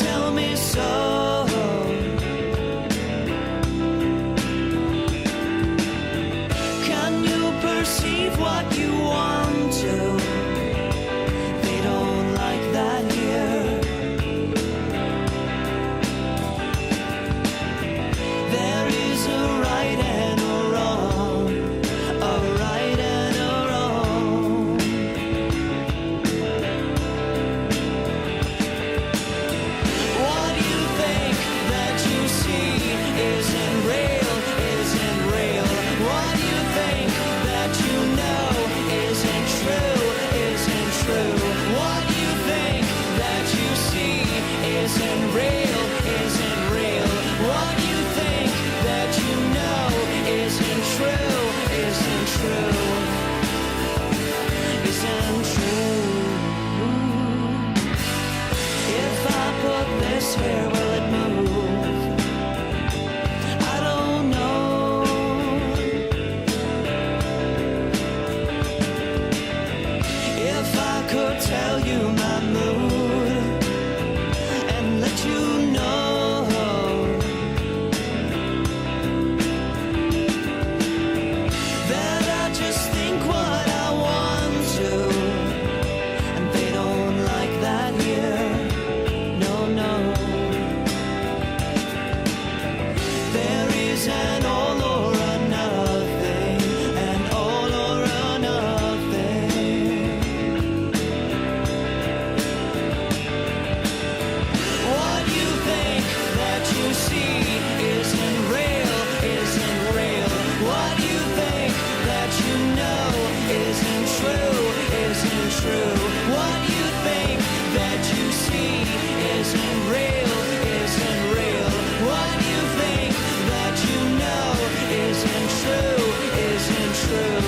tell me so. Can you perceive what you want to? They don't like that here. There is a right and a wrong, a right and a wrong. What you think that you see isn't real, isn't real. What you think that you know isn't true, isn't true. What you think that you see isn't real, isn't real. What you think that you know isn't true, isn't true, isn't true. If I put this here, will it move? I don't know. If I could tell you my mood and let you know that I just think what I want to, and they don't like that here. No, no. There is an all or a nothing, an all or a nothing. What you think that you see isn't real, isn't real. What you think that you know isn't true, isn't true. What you think that you see isn't real, isn't real. What you think that you know isn't true, isn't true,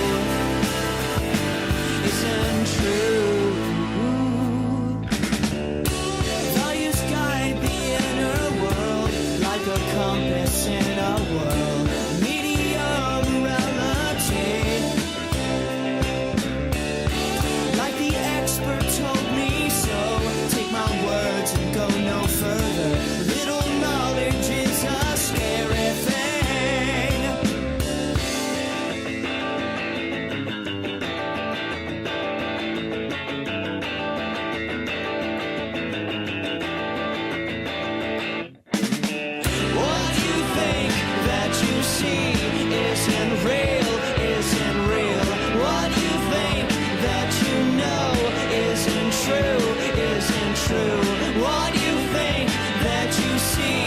isn't true. Values guide the inner world like a compass in a world. Medium morality, like the expert told me so. Take my words and go no further. Little knowledge is a scary thing. What you think that you see isn't real, isn't real. What you think that you know isn't true, isn't true. What you think that you see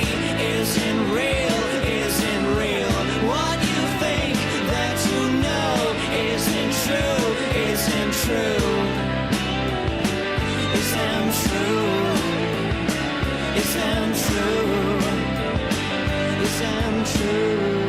isn't real, isn't real. What you think that you know isn't true, isn't true, isn't true, isn't true, isn't true.